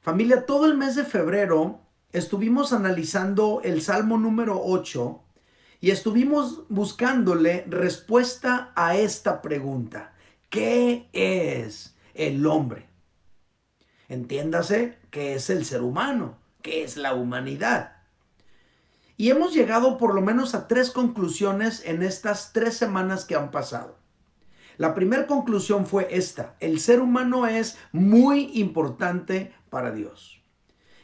Familia, todo el mes de febrero estuvimos analizando el Salmo número 8 y estuvimos buscándole respuesta a esta pregunta. ¿Qué es el hombre? Entiéndase, ¿qué es el ser humano? ¿Qué es la humanidad? Y hemos llegado por lo menos a tres conclusiones en estas 3 semanas que han pasado. La primera conclusión fue esta: el ser humano es muy importante para Dios.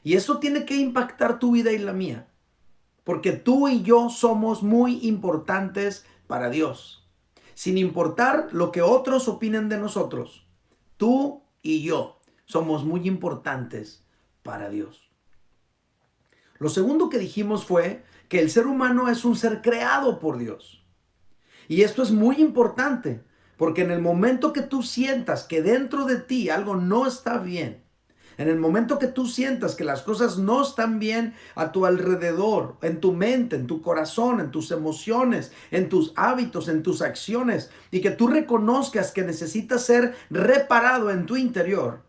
Y eso tiene que impactar tu vida y la mía, porque tú y yo somos muy importantes para Dios. Sin importar lo que otros opinen de nosotros, tú y yo somos muy importantes para Dios. Lo segundo que dijimos fue que el ser humano es un ser creado por Dios. Y esto es muy importante, porque en el momento que tú sientas que dentro de ti algo no está bien, en el momento que tú sientas que las cosas no están bien a tu alrededor, en tu mente, en tu corazón, en tus emociones, en tus hábitos, en tus acciones, y que tú reconozcas que necesitas ser reparado en tu interior,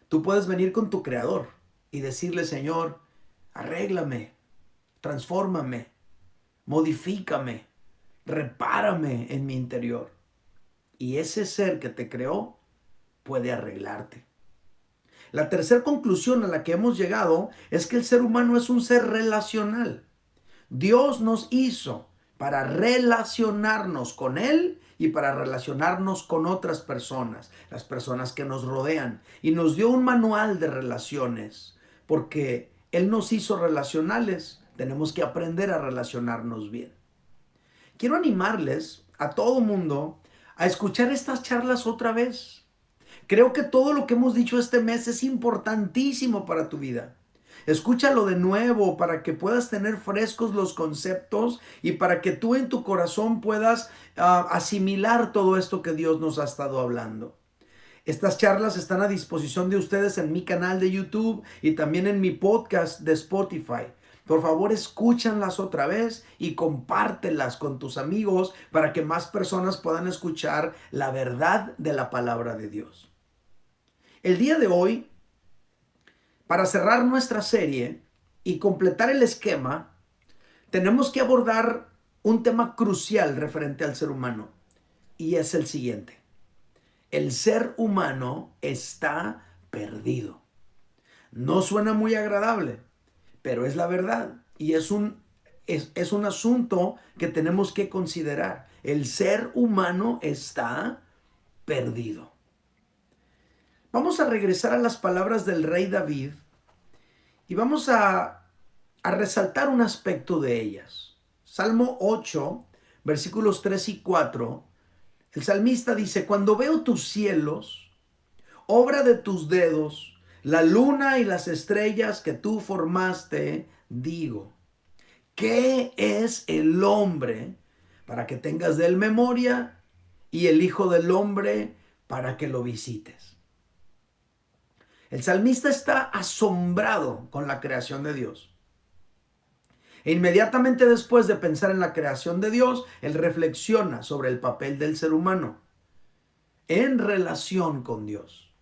tú puedes venir con tu creador y decirle: Señor, arréglame, transfórmame, modifícame, repárame en mi interior. Y ese ser que te creó puede arreglarte. La tercera conclusión a la que hemos llegado es que el ser humano es un ser relacional. Dios nos hizo para relacionarnos con Él y para relacionarnos con otras personas, las personas que nos rodean. Y nos dio un manual de relaciones, porque Él nos hizo relacionales. Tenemos que aprender a relacionarnos bien. Quiero animarles a todo mundo a escuchar estas charlas otra vez. Creo que todo lo que hemos dicho este mes es importantísimo para tu vida. Escúchalo de nuevo para que puedas tener frescos los conceptos y para que tú en tu corazón puedas asimilar todo esto que Dios nos ha estado hablando. Estas charlas están a disposición de ustedes en mi canal de YouTube y también en mi podcast de Spotify. Por favor, escúchanlas otra vez y compártelas con tus amigos para que más personas puedan escuchar la verdad de la palabra de Dios. El día de hoy, para cerrar nuestra serie y completar el esquema, tenemos que abordar un tema crucial referente al ser humano, y es el siguiente: el ser humano está perdido. No suena muy agradable, pero es la verdad y es un asunto que tenemos que considerar. El ser humano está perdido. Vamos a regresar a las palabras del rey David y vamos a resaltar un aspecto de ellas. Salmo 8, versículos 3 y 4. El salmista dice: cuando veo tus cielos, obra de tus dedos, la luna y las estrellas que tú formaste, digo, ¿qué es el hombre para que tengas de él memoria, y el hijo del hombre para que lo visites? El salmista está asombrado con la creación de Dios. E inmediatamente después de pensar en la creación de Dios, él reflexiona sobre el papel del ser humano en relación con Dios.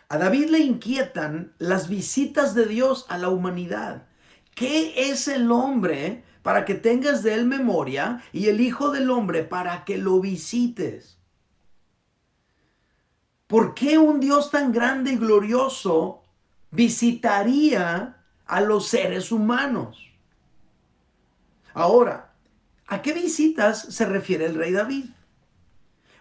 A David le inquietan las visitas de Dios a la humanidad. ¿Qué es el hombre para que tengas de él memoria, y el hijo del hombre para que lo visites? ¿Por qué un Dios tan grande y glorioso visitaría a los seres humanos? Ahora, ¿a qué visitas se refiere el rey David?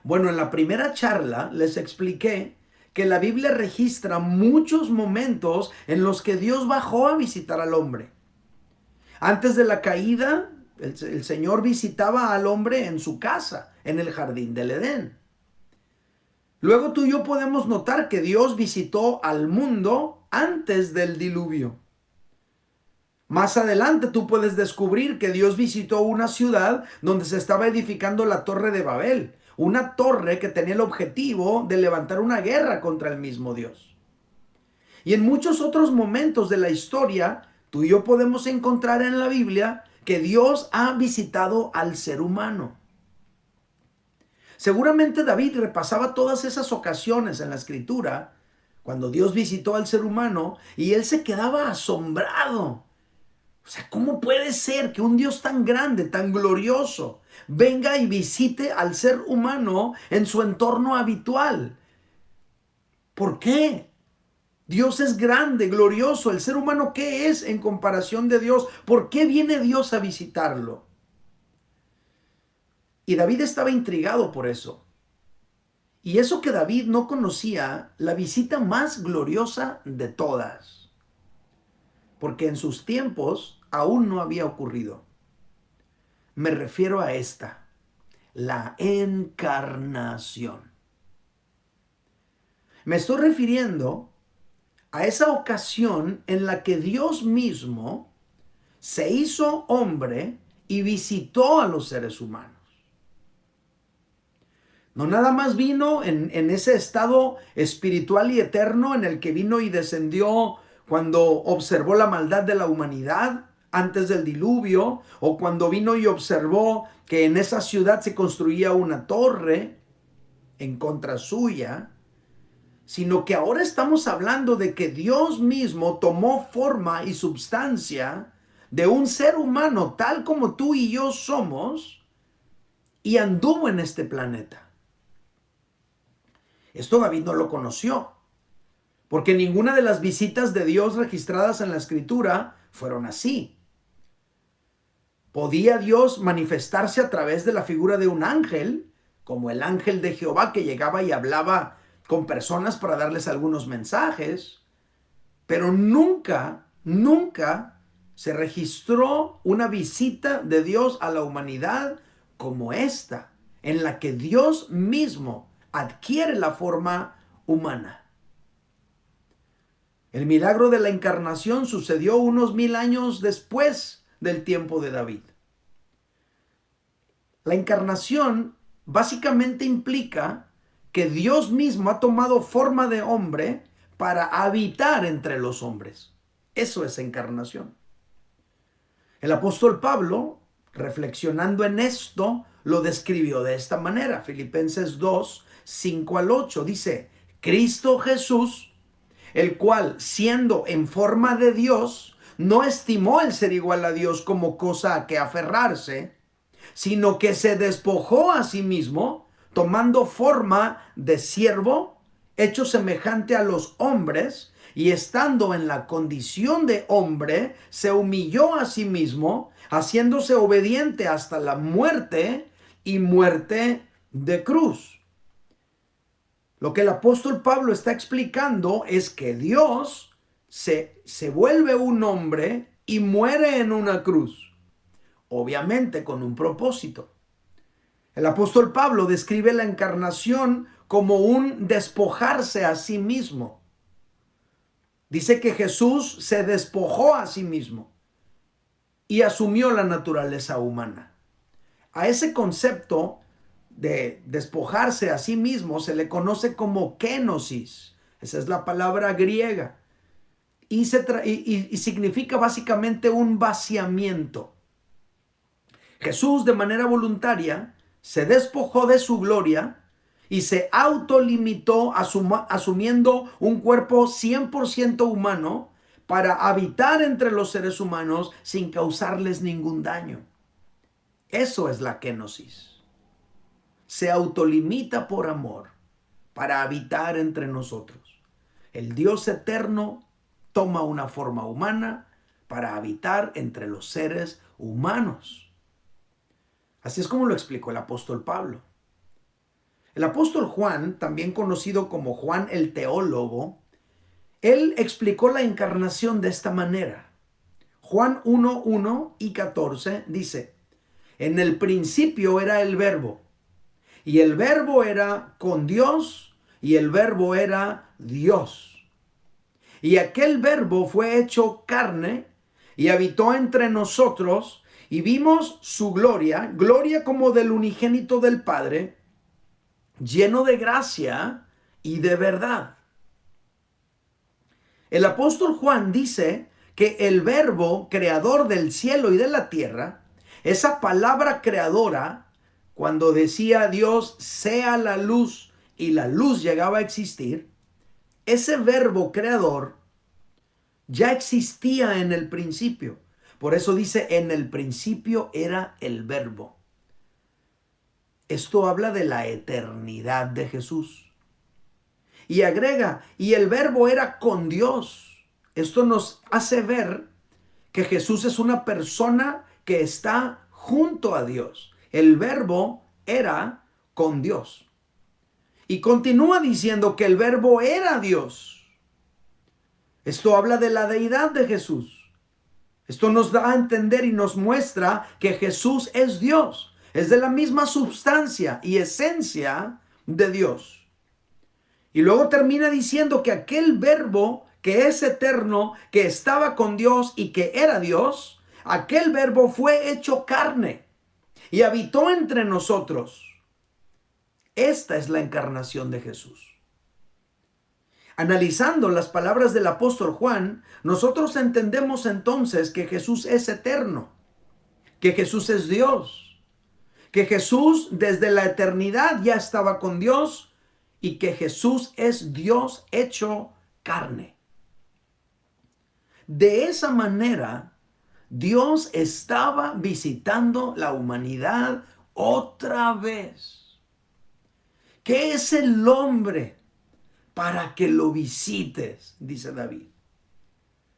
Bueno, en la primera charla les expliqué que la Biblia registra muchos momentos en los que Dios bajó a visitar al hombre. Antes de la caída, el Señor visitaba al hombre en su casa, en el jardín del Edén. Luego tú y yo podemos notar que Dios visitó al mundo antes del diluvio. Más adelante tú puedes descubrir que Dios visitó una ciudad donde se estaba edificando la Torre de Babel, una torre que tenía el objetivo de levantar una guerra contra el mismo Dios. Y en muchos otros momentos de la historia, tú y yo podemos encontrar en la Biblia que Dios ha visitado al ser humano. Seguramente David repasaba todas esas ocasiones en la escritura Cuando Dios visitó al ser humano y él se quedaba asombrado. O sea, ¿cómo puede ser que un Dios tan grande, tan glorioso, venga y visite al ser humano en su entorno habitual? ¿Por qué? Dios es grande, glorioso. ¿El ser humano qué es en comparación de Dios? ¿Por qué viene Dios a visitarlo? Y David estaba intrigado por eso. Y eso que David no conocía, la visita más gloriosa de todas. Porque en sus tiempos aún no había ocurrido. Me refiero a esta, la encarnación. Me estoy refiriendo a esa ocasión en la que Dios mismo se hizo hombre y visitó a los seres humanos. No nada más vino en ese estado espiritual y eterno en el que vino y descendió cuando observó la maldad de la humanidad antes del diluvio, o cuando vino y observó que en esa ciudad se construía una torre en contra suya, sino que ahora estamos hablando de que Dios mismo tomó forma y substancia de un ser humano tal como tú y yo somos y anduvo en este planeta. Esto David no lo conoció, porque ninguna de las visitas de Dios registradas en la Escritura fueron así. ¿Podía Dios manifestarse a través de la figura de un ángel, como el ángel de Jehová que llegaba y hablaba con personas para darles algunos mensajes? Pero nunca se registró una visita de Dios a la humanidad como esta, en la que Dios mismo adquiere la forma humana. El milagro de la encarnación sucedió unos 1000 años después del tiempo de David. La encarnación básicamente implica que Dios mismo ha tomado forma de hombre para habitar entre los hombres. Eso es encarnación. El apóstol Pablo, reflexionando en esto, lo describió de esta manera. Filipenses 2, 5 al 8 dice: Cristo Jesús, el cual, siendo en forma de Dios, no estimó el ser igual a Dios como cosa a que aferrarse, sino que se despojó a sí mismo, tomando forma de siervo, hecho semejante a los hombres, y estando en la condición de hombre, se humilló a sí mismo, haciéndose obediente hasta la muerte y muerte de cruz. Lo que el apóstol Pablo está explicando es que Dios se vuelve un hombre y muere en una cruz, obviamente con un propósito. El apóstol Pablo describe la encarnación como un despojarse a sí mismo. Dice que Jesús se despojó a sí mismo y asumió la naturaleza humana. A ese concepto de despojarse a sí mismo se le conoce como kenosis. Esa es la palabra griega. Y significa básicamente un vaciamiento. Jesús, de manera voluntaria, se despojó de su gloria y se autolimitó asumiendo un cuerpo 100% humano para habitar entre los seres humanos sin causarles ningún daño. Eso es la kenosis. Se autolimita por amor para habitar entre nosotros. El Dios eterno toma una forma humana para habitar entre los seres humanos. Así es como lo explicó el apóstol Pablo. El apóstol Juan, también conocido como Juan el teólogo, él explicó la encarnación de esta manera. Juan 1:1 y 14 dice: en el principio era el verbo, y el verbo era con Dios, y el verbo era Dios. Y aquel verbo fue hecho carne y habitó entre nosotros, y vimos su gloria, gloria como del unigénito del Padre, lleno de gracia y de verdad. El apóstol Juan dice que el verbo creador del cielo y de la tierra, esa palabra creadora, cuando decía Dios sea la luz y la luz llegaba a existir, ese verbo creador ya existía en el principio. Por eso dice, en el principio era el verbo. Esto habla de la eternidad de Jesús. Y agrega, y el verbo era con Dios. Esto nos hace ver que Jesús es una persona que está junto a Dios. El verbo era con Dios. Y continúa diciendo que el verbo era Dios. Esto habla de la deidad de Jesús. Esto nos da a entender y nos muestra que Jesús es Dios. Es de la misma sustancia y esencia de Dios. Y luego termina diciendo que aquel verbo que es eterno, que estaba con Dios y que era Dios, aquel verbo fue hecho carne y habitó entre nosotros. Esta es la encarnación de Jesús. Analizando las palabras del apóstol Juan, nosotros entendemos entonces que Jesús es eterno, que Jesús es Dios, que Jesús desde la eternidad ya estaba con Dios y que Jesús es Dios hecho carne. De esa manera, Dios estaba visitando la humanidad otra vez. ¿Qué es el hombre para que lo visites?, dice David.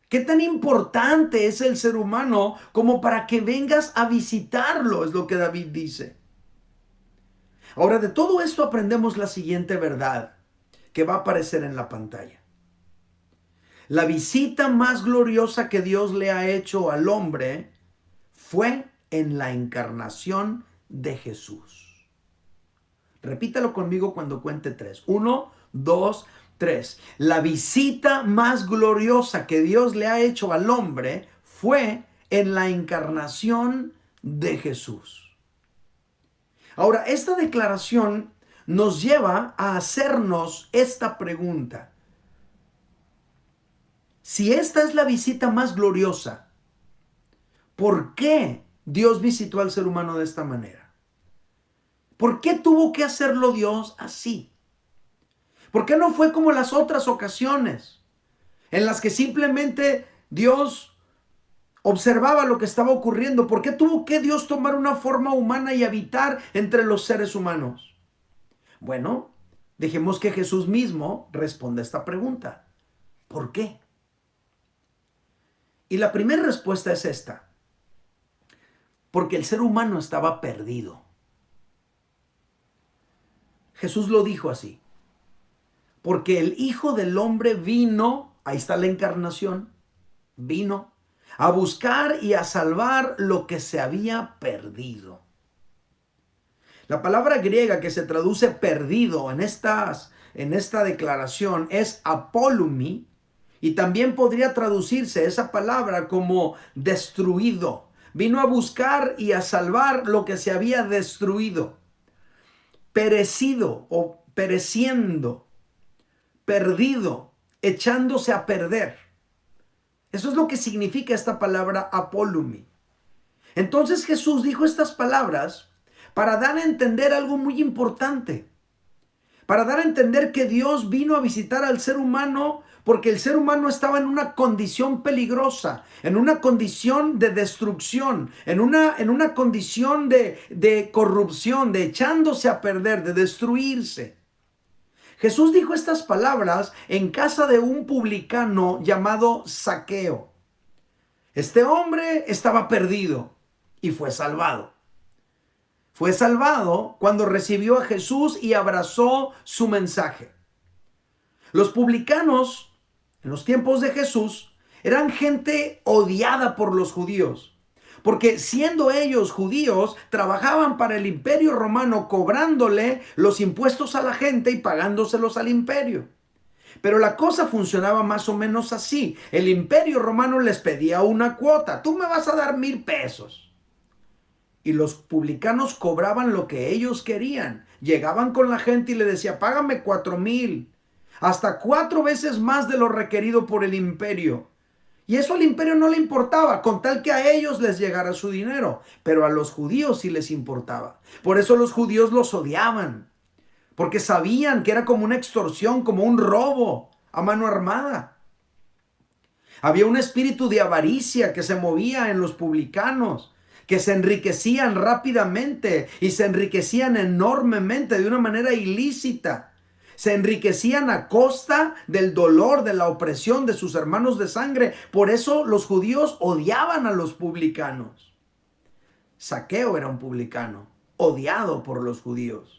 ¿Qué tan importante es el ser humano como para que vengas a visitarlo? Es lo que David dice. Ahora, de todo esto aprendemos la siguiente verdad que va a aparecer en la pantalla. La visita más gloriosa que Dios le ha hecho al hombre fue en la encarnación de Jesús. Repítalo conmigo cuando cuente 3. 1, 2, 3. La visita más gloriosa que Dios le ha hecho al hombre fue en la encarnación de Jesús. Ahora, esta declaración nos lleva a hacernos esta pregunta. Si esta es la visita más gloriosa, ¿por qué Dios visitó al ser humano de esta manera? ¿Por qué tuvo que hacerlo Dios así? ¿Por qué no fue como las otras ocasiones en las que simplemente Dios observaba lo que estaba ocurriendo? ¿Por qué tuvo que Dios tomar una forma humana y habitar entre los seres humanos? Bueno, dejemos que Jesús mismo responda esta pregunta. ¿Por qué? Y la primera respuesta es esta. Porque el ser humano estaba perdido. Jesús lo dijo así. Porque el Hijo del Hombre vino, ahí está la encarnación, vino a buscar y a salvar lo que se había perdido. La palabra griega que se traduce perdido en esta declaración es apolumi, y también podría traducirse esa palabra como destruido. Vino a buscar y a salvar lo que se había destruido, perecido o pereciendo, perdido, echándose a perder. Eso es lo que significa esta palabra apolumi. Entonces Jesús dijo estas palabras para dar a entender algo muy importante. Para dar a entender que Dios vino a visitar al ser humano porque el ser humano estaba en una condición peligrosa, en una condición de destrucción, en una condición de corrupción, de echándose a perder, de destruirse. Jesús dijo estas palabras en casa de un publicano llamado Zaqueo. Este hombre estaba perdido y fue salvado. Fue salvado cuando recibió a Jesús y abrazó su mensaje. Los publicanos, en los tiempos de Jesús, eran gente odiada por los judíos, porque siendo ellos judíos, trabajaban para el imperio romano cobrándole los impuestos a la gente y pagándoselos al imperio. Pero la cosa funcionaba más o menos así. El imperio romano les pedía una cuota. Tú me vas a dar 1,000 pesos. Y los publicanos cobraban lo que ellos querían. Llegaban con la gente y le decía, págame 4,000. Hasta 4 veces más de lo requerido por el imperio. Y eso al imperio no le importaba, con tal que a ellos les llegara su dinero. Pero a los judíos sí les importaba. Por eso los judíos los odiaban. Porque sabían que era como una extorsión, como un robo a mano armada. Había un espíritu de avaricia que se movía en los publicanos, que se enriquecían rápidamente y se enriquecían enormemente de una manera ilícita. Se enriquecían a costa del dolor, de la opresión de sus hermanos de sangre. Por eso los judíos odiaban a los publicanos. Zaqueo era un publicano, odiado por los judíos.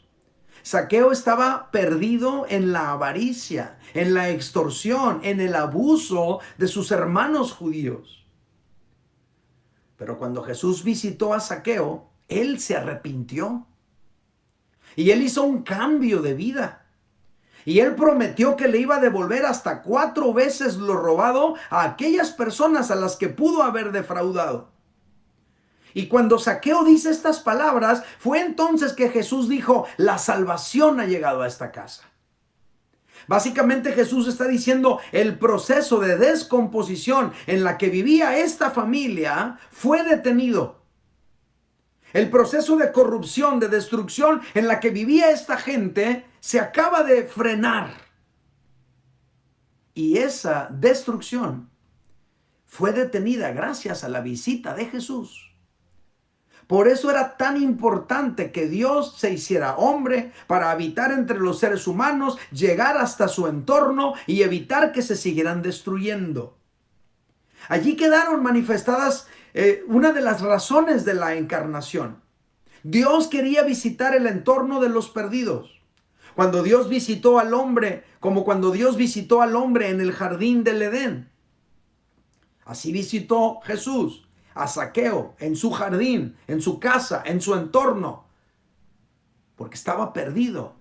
Zaqueo estaba perdido en la avaricia, en la extorsión, en el abuso de sus hermanos judíos. Pero cuando Jesús visitó a Zaqueo, él se arrepintió. Y él hizo un cambio de vida. Y él prometió que le iba a devolver hasta 4 veces lo robado a aquellas personas a las que pudo haber defraudado. Y cuando Zaqueo dice estas palabras, fue entonces que Jesús dijo, la salvación ha llegado a esta casa. Básicamente Jesús está diciendo, el proceso de descomposición en la que vivía esta familia fue detenido. El proceso de corrupción, de destrucción en la que vivía esta gente se acaba de frenar. Y esa destrucción fue detenida gracias a la visita de Jesús. Por eso era tan importante que Dios se hiciera hombre para habitar entre los seres humanos, llegar hasta su entorno y evitar que se siguieran destruyendo. Allí quedaron manifestadas una de las razones de la encarnación. Dios quería visitar el entorno de los perdidos. Cuando Dios visitó al hombre, como cuando Dios visitó al hombre en el jardín del Edén. Así visitó Jesús a Zaqueo en su jardín, en su casa, en su entorno, porque estaba perdido,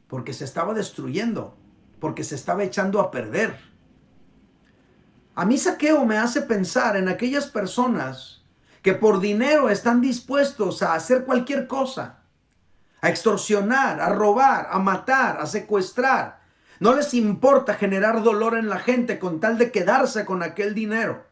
porque se estaba destruyendo, porque se estaba echando a perder. A mí Zaqueo me hace pensar en aquellas personas que por dinero están dispuestos a hacer cualquier cosa, a extorsionar, a robar, a matar, a secuestrar. No les importa generar dolor en la gente con tal de quedarse con aquel dinero.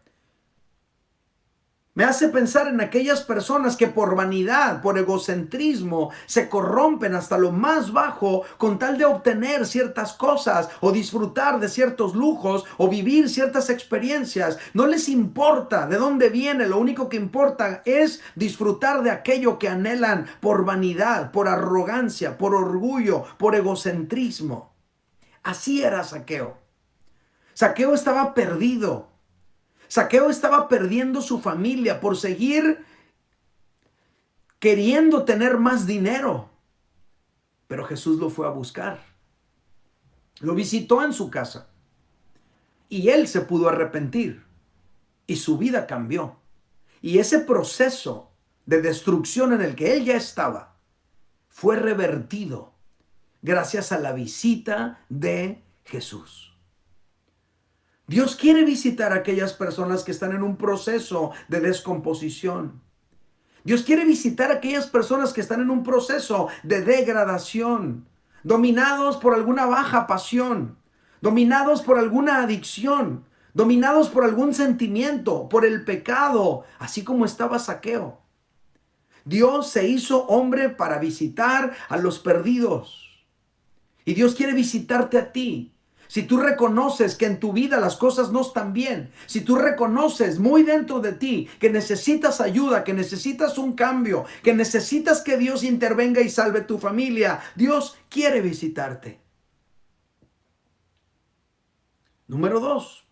Me hace pensar en aquellas personas que por vanidad, por egocentrismo, se corrompen hasta lo más bajo con tal de obtener ciertas cosas o disfrutar de ciertos lujos o vivir ciertas experiencias. No les importa de dónde viene, lo único que importa es disfrutar de aquello que anhelan por vanidad, por arrogancia, por orgullo, por egocentrismo. Así era Zaqueo. Zaqueo estaba perdido. Zaqueo estaba perdiendo su familia por seguir queriendo tener más dinero. Pero Jesús lo fue a buscar. Lo visitó en su casa. Y él se pudo arrepentir. Y su vida cambió. Y ese proceso de destrucción en el que él ya estaba fue revertido gracias a la visita de Jesús. Dios quiere visitar a aquellas personas que están en un proceso de descomposición. Dios quiere visitar a aquellas personas que están en un proceso de degradación, dominados por alguna baja pasión, dominados por alguna adicción, dominados por algún sentimiento, por el pecado, así como estaba Zaqueo. Dios se hizo hombre para visitar a los perdidos. Y Dios quiere visitarte a ti. Si tú reconoces que en tu vida las cosas no están bien, si tú reconoces muy dentro de ti que necesitas ayuda, que necesitas un cambio, que necesitas que Dios intervenga y salve tu familia, Dios quiere visitarte. Número 2.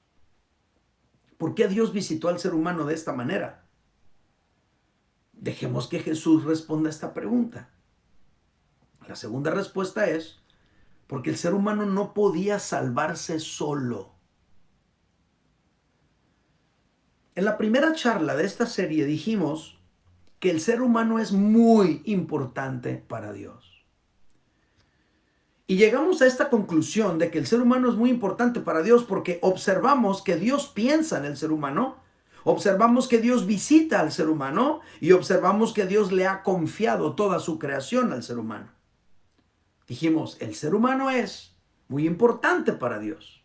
¿Por qué Dios visitó al ser humano de esta manera? Dejemos que Jesús responda a esta pregunta. La segunda respuesta es porque el ser humano no podía salvarse solo. En la primera charla de esta serie dijimos que el ser humano es muy importante para Dios. Y llegamos a esta conclusión de que el ser humano es muy importante para Dios porque observamos que Dios piensa en el ser humano, observamos que Dios visita al ser humano y observamos que Dios le ha confiado toda su creación al ser humano. Dijimos, el ser humano es muy importante para Dios.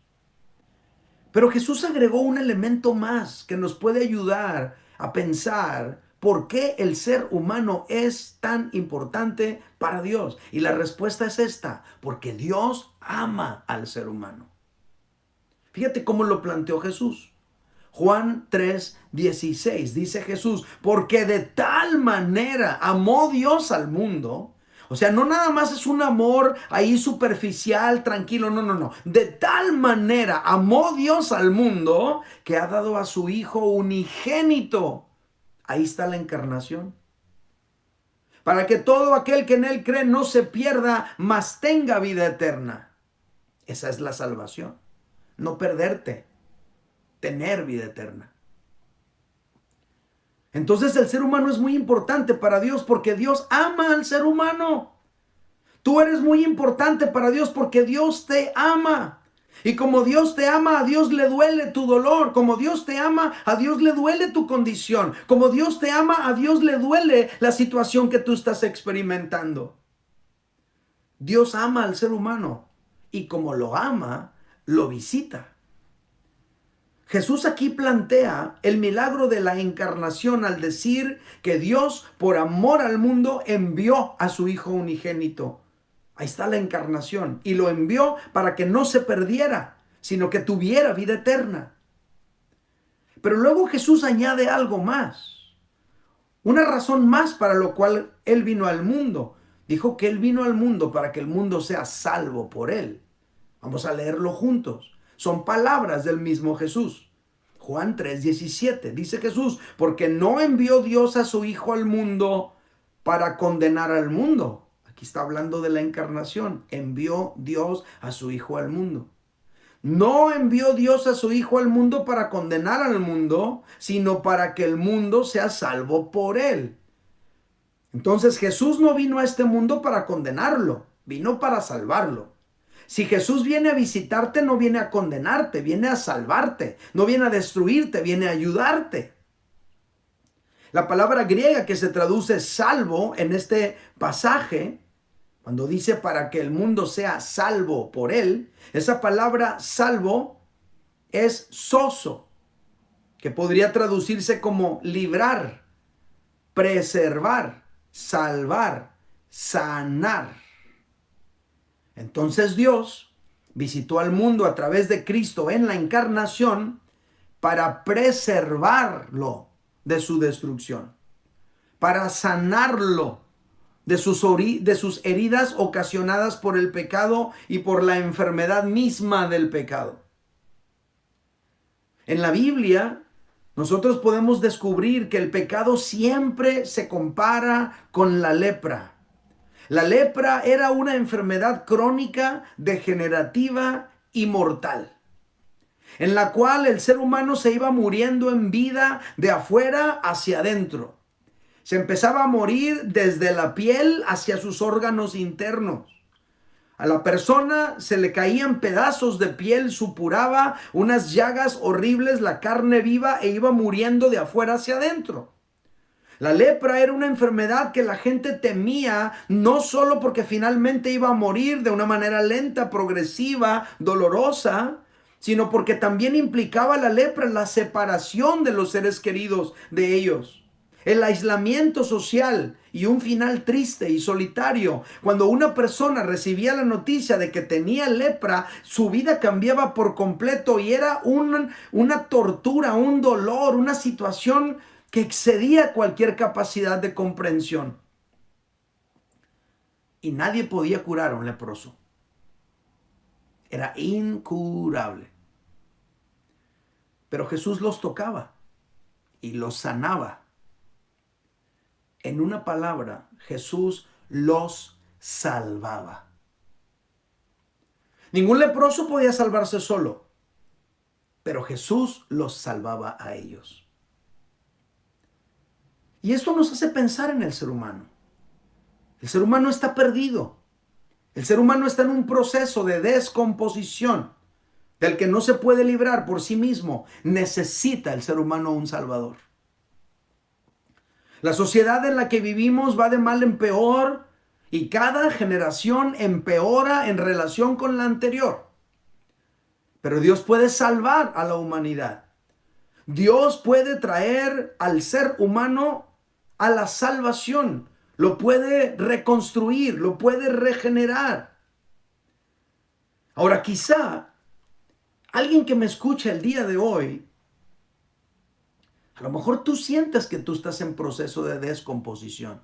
Pero Jesús agregó un elemento más que nos puede ayudar a pensar por qué el ser humano es tan importante para Dios. Y la respuesta es esta, porque Dios ama al ser humano. Fíjate cómo lo planteó Jesús. Juan 3:16 dice Jesús, porque de tal manera amó Dios al mundo. O sea, no nada más es un amor ahí superficial, tranquilo, no, no, no. De tal manera amó Dios al mundo que ha dado a su Hijo unigénito. Ahí está la encarnación. Para que todo aquel que en Él cree no se pierda, mas tenga vida eterna. Esa es la salvación. No perderte, tener vida eterna. Entonces el ser humano es muy importante para Dios porque Dios ama al ser humano. Tú eres muy importante para Dios porque Dios te ama. Y como Dios te ama, a Dios le duele tu dolor. Como Dios te ama, a Dios le duele tu condición. Como Dios te ama, a Dios le duele la situación que tú estás experimentando. Dios ama al ser humano y como lo ama, lo visita. Jesús aquí plantea el milagro de la encarnación al decir que Dios, por amor al mundo, envió a su Hijo unigénito. Ahí está la encarnación. Y lo envió para que no se perdiera, sino que tuviera vida eterna. Pero luego Jesús añade algo más. Una razón más para lo cual Él vino al mundo. Dijo que Él vino al mundo para que el mundo sea salvo por Él. Vamos a leerlo juntos. Son palabras del mismo Jesús. Juan 3:17 dice Jesús, porque no envió Dios a su Hijo al mundo para condenar al mundo. Aquí está hablando de la encarnación. Envió Dios a su Hijo al mundo. No envió Dios a su Hijo al mundo para condenar al mundo, sino para que el mundo sea salvo por Él. Entonces Jesús no vino a este mundo para condenarlo, vino para salvarlo. Si Jesús viene a visitarte, no viene a condenarte, viene a salvarte, no viene a destruirte, viene a ayudarte. La palabra griega que se traduce salvo en este pasaje, cuando dice para que el mundo sea salvo por él, esa palabra salvo es sozo, que podría traducirse como librar, preservar, salvar, sanar. Entonces Dios visitó al mundo a través de Cristo en la encarnación para preservarlo de su destrucción, para sanarlo de sus heridas ocasionadas por el pecado y por la enfermedad misma del pecado. En la Biblia, nosotros podemos descubrir que el pecado siempre se compara con la lepra. La lepra era una enfermedad crónica, degenerativa y mortal, en la cual el ser humano se iba muriendo en vida de afuera hacia adentro. Se empezaba a morir desde la piel hacia sus órganos internos. A la persona se le caían pedazos de piel, supuraba unas llagas horribles, la carne viva e iba muriendo de afuera hacia adentro. La lepra era una enfermedad que la gente temía, no solo porque finalmente iba a morir de una manera lenta, progresiva, dolorosa, sino porque también implicaba la lepra la separación de los seres queridos de ellos, el aislamiento social y un final triste y solitario. Cuando una persona recibía la noticia de que tenía lepra, su vida cambiaba por completo y era una tortura, un dolor, una situación que excedía cualquier capacidad de comprensión. Y nadie podía curar a un leproso. Era incurable. Pero Jesús los tocaba y los sanaba. En una palabra, Jesús los salvaba. Ningún leproso podía salvarse solo, pero Jesús los salvaba a ellos. Y esto nos hace pensar en el ser humano. El ser humano está perdido. El ser humano está en un proceso de descomposición del que no se puede librar por sí mismo. Necesita el ser humano un salvador. La sociedad en la que vivimos va de mal en peor y cada generación empeora en relación con la anterior. Pero Dios puede salvar a la humanidad. Dios puede traer al ser humano a la salvación. Lo puede reconstruir, lo puede regenerar. Ahora, quizá Alguien que me escucha el día de hoy, a lo mejor tú sientes que tú estás en proceso de descomposición.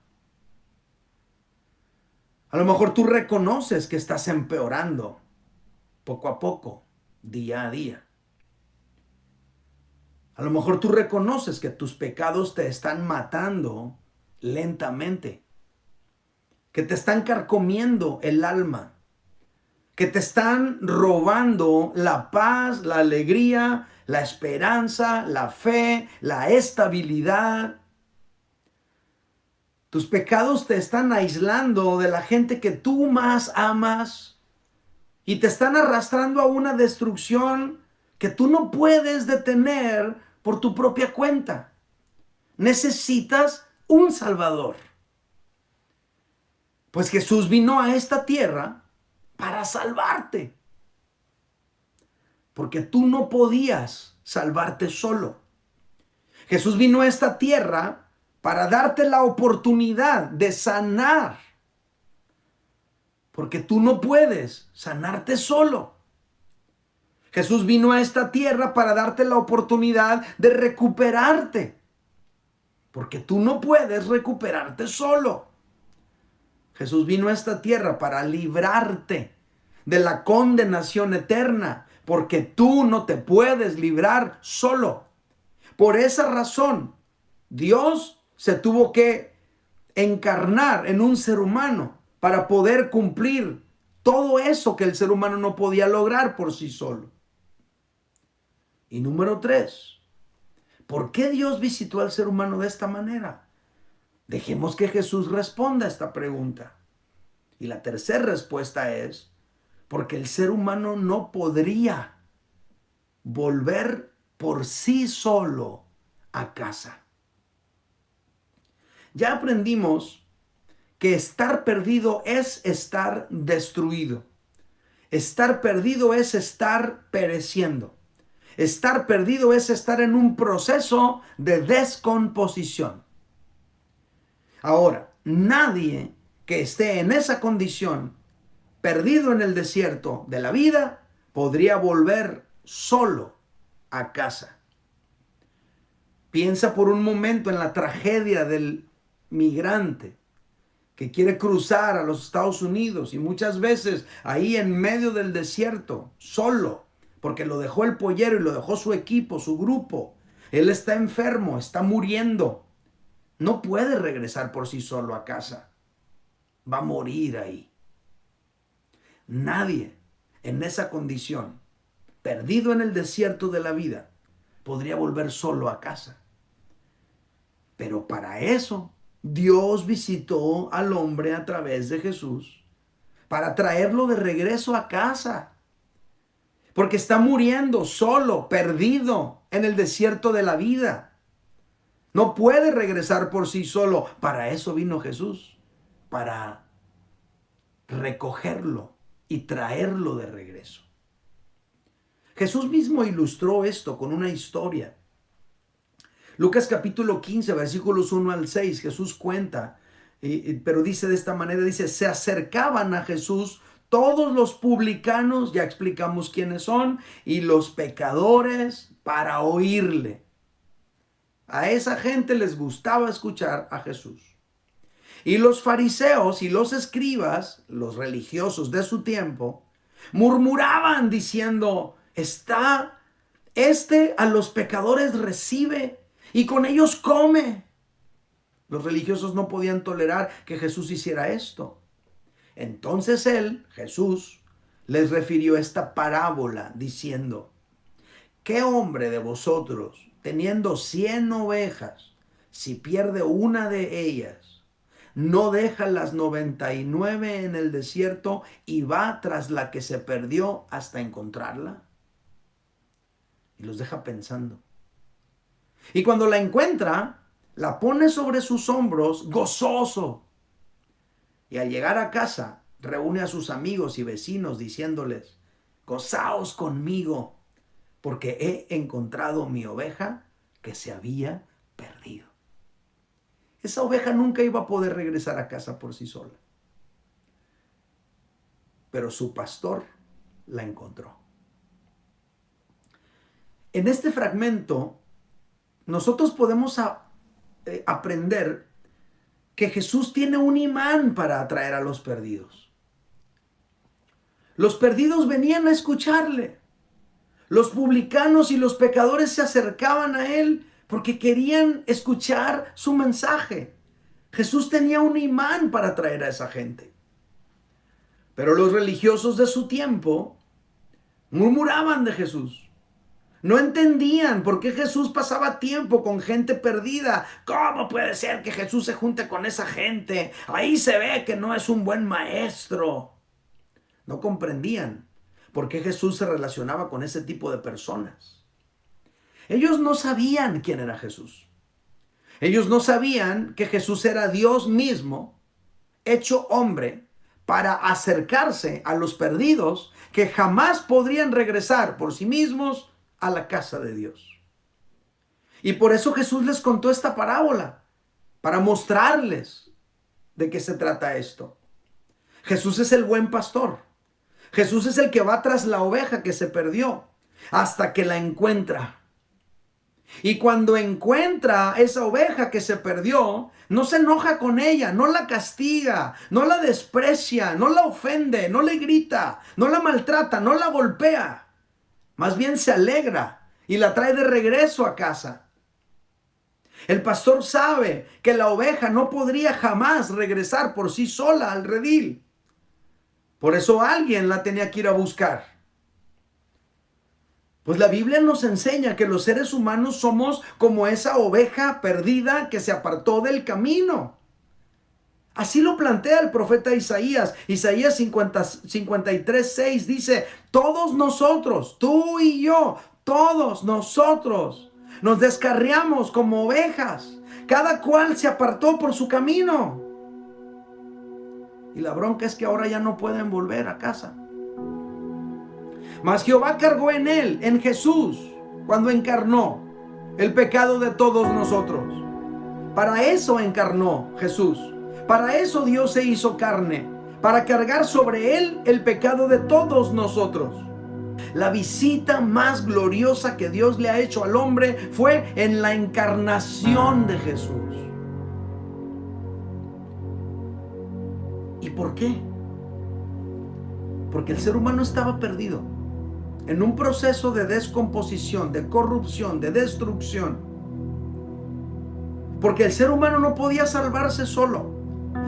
A lo mejor tú reconoces que estás empeorando poco a poco, día a día. A lo mejor tú reconoces que tus pecados te están matando lentamente, que te están carcomiendo el alma, que te están robando la paz, la alegría, la esperanza, la fe, la estabilidad. Tus pecados te están aislando de la gente que tú más amas y te están arrastrando a una destrucción que tú no puedes detener por tu propia cuenta. Necesitas un Salvador. Pues Jesús vino a esta tierra para salvarte. Porque tú no podías salvarte solo. Jesús vino a esta tierra para darte la oportunidad de sanar. Porque tú no puedes sanarte solo. Jesús vino a esta tierra para darte la oportunidad de recuperarte. Porque tú no puedes recuperarte solo. Jesús vino a esta tierra para librarte de la condenación eterna, porque tú no te puedes librar solo. Por esa razón, Dios se tuvo que encarnar en un ser humano para poder cumplir todo eso que el ser humano no podía lograr por sí solo. Y número 3, ¿por qué Dios visitó al ser humano de esta manera? Dejemos que Jesús responda a esta pregunta. Y la tercera respuesta es, porque el ser humano no podría volver por sí solo a casa. Ya aprendimos que estar perdido es estar destruido. Estar perdido es estar pereciendo. Estar perdido es estar en un proceso de descomposición. Ahora, nadie que esté en esa condición, perdido en el desierto de la vida, podría volver solo a casa. Piensa por un momento en la tragedia del migrante que quiere cruzar a los Estados Unidos y muchas veces ahí en medio del desierto, solo, porque lo dejó el pollero y lo dejó su equipo, su grupo. Él está enfermo, está muriendo. No puede regresar por sí solo a casa. Va a morir ahí. Nadie en esa condición, perdido en el desierto de la vida, podría volver solo a casa. Pero para eso, Dios visitó al hombre a través de Jesús, para traerlo de regreso a casa. Porque está muriendo solo, perdido en el desierto de la vida. No puede regresar por sí solo. Para eso vino Jesús, para recogerlo y traerlo de regreso. Jesús mismo ilustró esto con una historia. Lucas capítulo 15, versículos 1 al 6, Jesús cuenta, pero dice de esta manera, dice, se acercaban a Jesús todos los publicanos, ya explicamos quiénes son, y los pecadores para oírle. A esa gente les gustaba escuchar a Jesús. Y los fariseos y los escribas, los religiosos de su tiempo, murmuraban diciendo, está a los pecadores recibe y con ellos come. Los religiosos no podían tolerar que Jesús hiciera esto. Entonces Jesús, les refirió esta parábola diciendo, ¿qué hombre de vosotros, teniendo 100 ovejas, si pierde una de ellas, no deja las 99 en el desierto y va tras la que se perdió hasta encontrarla? Y los deja pensando. Y cuando la encuentra, la pone sobre sus hombros gozoso. Y al llegar a casa, reúne a sus amigos y vecinos diciéndoles, gozaos conmigo, porque he encontrado mi oveja que se había perdido. Esa oveja nunca iba a poder regresar a casa por sí sola. Pero su pastor la encontró. En este fragmento, nosotros podemos aprender que Jesús tiene un imán para atraer a los perdidos. Los perdidos venían a escucharle. Los publicanos y los pecadores se acercaban a él porque querían escuchar su mensaje. Jesús tenía un imán para atraer a esa gente. Pero los religiosos de su tiempo murmuraban de Jesús. No entendían por qué Jesús pasaba tiempo con gente perdida. ¿Cómo puede ser que Jesús se junte con esa gente? Ahí se ve que no es un buen maestro. No comprendían por qué Jesús se relacionaba con ese tipo de personas. Ellos no sabían quién era Jesús. Ellos no sabían que Jesús era Dios mismo, hecho hombre, para acercarse a los perdidos que jamás podrían regresar por sí mismos a la casa de Dios. Y por eso Jesús les contó esta parábola, para mostrarles de qué se trata esto. Jesús es el buen pastor. Jesús es el que va tras la oveja que se perdió hasta que la encuentra. Y cuando encuentra esa oveja que se perdió, no se enoja con ella, no la castiga, no la desprecia, no la ofende, no le grita, no la maltrata, no la golpea. Más bien se alegra y la trae de regreso a casa. El pastor sabe que la oveja no podría jamás regresar por sí sola al redil. Por eso alguien la tenía que ir a buscar. Pues la Biblia nos enseña que los seres humanos somos como esa oveja perdida que se apartó del camino. Así lo plantea el profeta Isaías. Isaías 53:6 dice: todos nosotros, tú y yo, todos nosotros nos descarriamos como ovejas. Cada cual se apartó por su camino. Y la bronca es que ahora ya no pueden volver a casa. Mas Jehová cargó en él, en Jesús, cuando encarnó el pecado de todos nosotros. Para eso encarnó Jesús. Para eso Dios se hizo carne. Para cargar sobre él el pecado de todos nosotros. La visita más gloriosa que Dios le ha hecho al hombre fue en la encarnación de Jesús. ¿Y por qué? Porque el ser humano estaba perdido en un proceso de descomposición, de corrupción, de destrucción. Porque el ser humano no podía salvarse solo.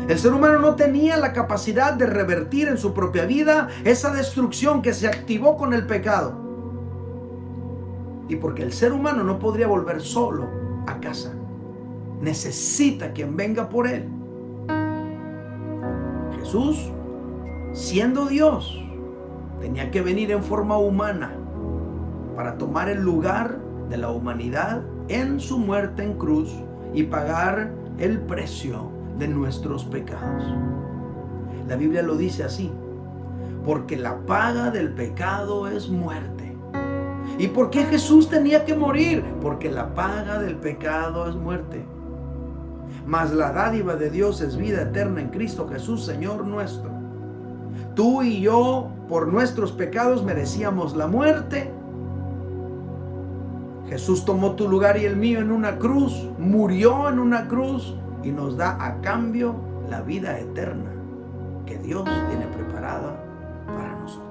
El ser humano no tenía la capacidad de revertir en su propia vida esa destrucción que se activó con el pecado. Y porque el ser humano no podría volver solo a casa, necesita quien venga por él. Jesús, siendo Dios, tenía que venir en forma humana para tomar el lugar de la humanidad en su muerte en cruz y pagar el precio de nuestros pecados. La Biblia lo dice así: porque la paga del pecado es muerte. ¿Y por qué Jesús tenía que morir? Porque la paga del pecado es muerte. Mas la dádiva de Dios es vida eterna en Cristo Jesús, Señor nuestro. Tú y yo, por nuestros pecados, merecíamos la muerte. Jesús tomó tu lugar y el mío en una cruz, murió en una cruz y nos da a cambio la vida eterna que Dios tiene preparada para nosotros.